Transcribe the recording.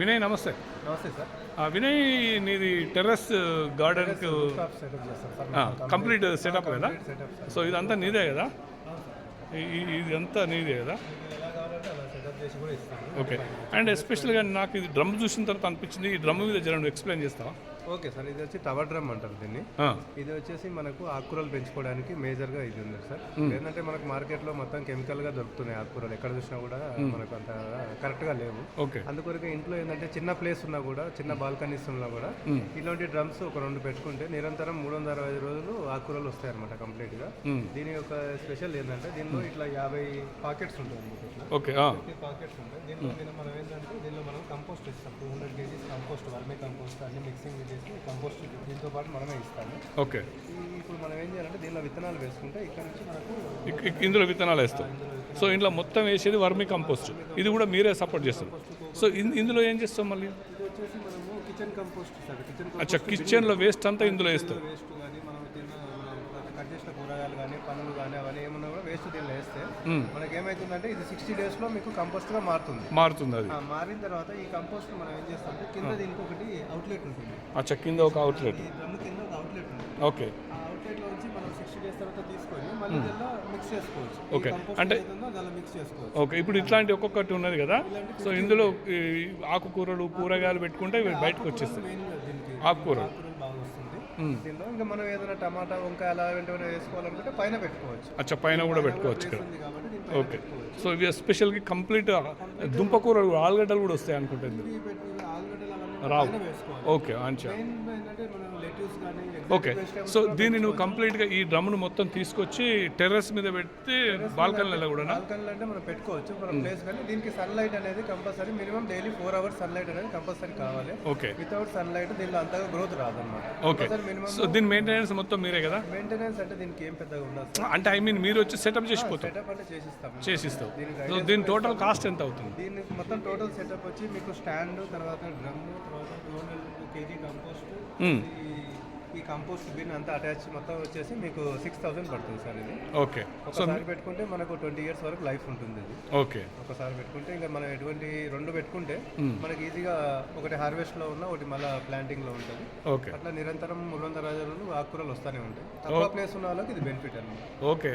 వినయ్ నమస్తే. నమస్తే సార్. వినయ్ నీది టెర్రస్ గార్డెన్ కంప్లీట్ సెటప్ కదా? సో ఇదంతా నీదే కదా? ఇదంతా నీదే కదా? ఓకే. అండ్ ఎస్పెషల్గా నాకు ఇది డ్రమ్ చూసిన తర్వాత అనిపించింది, ఈ డ్రమ్ మీద జర ఎక్స్ప్లెయిన్ చేస్తావా? ఓకే సార్, ఇది వచ్చి టవర్ డ్రమ్ అంటారు దీన్ని. ఇది వచ్చేసి మనకు ఆకుకూరలు పెంచుకోవడానికి మేజర్గా ఇది ఉంది సార్. ఏంటంటే మనకు మార్కెట్లో మొత్తం కెమికల్గా దొరుకుతున్నాయి ఆకుకూరలు, ఎక్కడ చూసినా కూడా మనకు అంత కరెక్ట్గా లేవు. ఓకే. అందుకొరకు ఇంట్లో ఏంటంటే చిన్న ప్లేస్ ఉన్నా కూడా, చిన్న బాల్కనీస్ ఉన్నా కూడా ఇలాంటి డ్రమ్స్ ఒక 2 పెట్టుకుంటే నిరంతరం 365 రోజులు ఆకుకూరలు వస్తాయి అనమాట కంప్లీట్గా. దీని యొక్క స్పెషల్ ఏంటంటే దీనిలో ఇట్లా 50 పాకెట్స్ ఉంటాయి అనమాట. ఓకే. 50 పాకెట్స్ ఉంటాయి. దీనిలో మనం ఏంటంటే దీనిలో మనం కంపోస్ట్ ఇస్తాం. 200 kgs కంపోస్ట్, వర్మీ కంపోస్ట్ అన్ని మిక్సింగ్ చేసి కంపోస్ట్ దీంతో పాటు మనమే ఇస్తాము. ఓకే. ఇప్పుడు మనం ఏం చేయాలంటే దీనిలో విత్తనాలు వేసుకుంటే ఇక్కడ నుంచి మనకు ఇందులో విత్తనాలు వేస్తాం. సో ఇందులో మొత్తం వేసేది వర్మీ కంపోస్ట్, ఇది కూడా మీరే సపోర్ట్ చేస్తారు. సో ఇందులో ఏం చేస్తాం మళ్ళీ? ఇది వచ్చేసి మనము కిచెన్ కంపోస్ట్ సార్. అచ్చా, కిచెన్లో వేస్ట్ అంతా ఇందులో వేస్తాం. వేస్ట్ కానీ మనం కట్ చేసిన కూరగాయలు కానీ పనులు కానీ అవన్నీ ఏమన్నా కూడా వేస్ట్ దీనిలో వేస్తే మనకి ఏమవుతుందంటే ఇది 60 days లో మీకు కంపోస్ట్ గా మారుతుంది. అది మారిన తర్వాత ఈ కంపోస్ట్ మనం ఏం చేస్తామంటే కింద దీనికి ఒకటి అవుట్లెట్ ఉంటుంది. అచ్చా, కింద ఒక అవుట్లెట్. డ్రమ్ కింద ఒక అవుట్లెట్ ఉంటుంది. ఓకే. ఆ అవుట్లెట్ లో నుంచి మనం 60 days తర్వాత తీసుకొని మళ్ళీ దీనిలో మిక్స్ చేసుకోవచ్చు. ఓకే. అంటే దానిలో మిక్స్ చేసుకోవచ్చు. ఓకే. ఇప్పుడు ఇట్లాంటి ఒక్కొక్కటి ఉన్నది కదా, సో ఇందులో ఆకుకూరలు కూరగాయలు పెట్టుకుంటే బయటకు వచ్చేస్తాయి. ఆకుకూరలు బాగా వస్తుంది దీనిలో. ఇంకా మనం ఏదైనా టమాటా వంకాయ అలా వెంటనే వేసుకోవాలనుకుంటే పైన పెట్టుకోవచ్చు. అచ్చా, పైన కూడా పెట్టుకోవచ్చు ఇక్కడ. ఓకే. సో ఇవి ఎస్పెషల్గా కంప్లీట్ దుంపకూరలు, ఆలుగడ్డలు కూడా వస్తాయి అనుకుంటుంది. రావు. ఓకే. మంచిగా. ఓకే. సో దీన్ని నువ్వు కంప్లీట్గా ఈ డ్రమ్ను మొత్తం తీసుకొచ్చి టెర్రస్ మీద పెట్టి బాల్కనీలో కూడా అంటే మనం పెట్టుకోవచ్చు ప్లేస్. కానీ దీనికి సన్లైట్ అనేది compulsory, minimum daily 4 hours sunlight అనేది కంపల్సరీ కావాలి. ఓకే. వితౌట్ సన్లైట్ దీనిలో అంతగా గ్రోత్ రాదన్నమాట. ఓకే. సో దీని మెయింటెనెన్స్ మొత్తం మీరే కదా? మెయింటెనెన్స్ అంటే దీనికి ఏం పెద్దగా ఉండదు అంటే ఐ మీన్ మీరు వచ్చి సెటప్ చేసిపోతారు? సెటప్ అంటే చేసిస్తాం. సో దీని టోటల్ కాస్ట్ ఎంత అవుతుంది? దీని మొత్తం టోటల్ సెటప్ వచ్చి మీకు స్టాండ్, తర్వాత డ్రమ్, తర్వాత 200 kg కంపోస్ట్, ఈ కంపోస్ట్ బిన్ అంతా అటాచ్ మొత్తం వచ్చేసి మీకు 6000 పడుతుంది సార్ ఇది. ఓకే. ఒకసారి పెట్టుకుంటే మనకు 20 years వరకు లైఫ్ ఉంటుంది ఇది. ఓకే. ఒకసారి పెట్టుకుంటే ఇంకా మనం ఎటువంటి 2 పెట్టుకుంటే మనకి ఈజీగా ఒకటి హార్వెస్ట్ లో ఉన్న, ఒకటి మళ్ళీ ప్లాంటింగ్ లో ఉంటుంది. ఓకే. అట్లా నిరంతరం 300 రోజులు ఆకుకూరలు వస్తూనే ఉంటాయి. తక్కువ ప్లేస్ ఉన్న వాళ్ళకి ఇది బెనిఫిట్ అన్నమాట. ఓకే.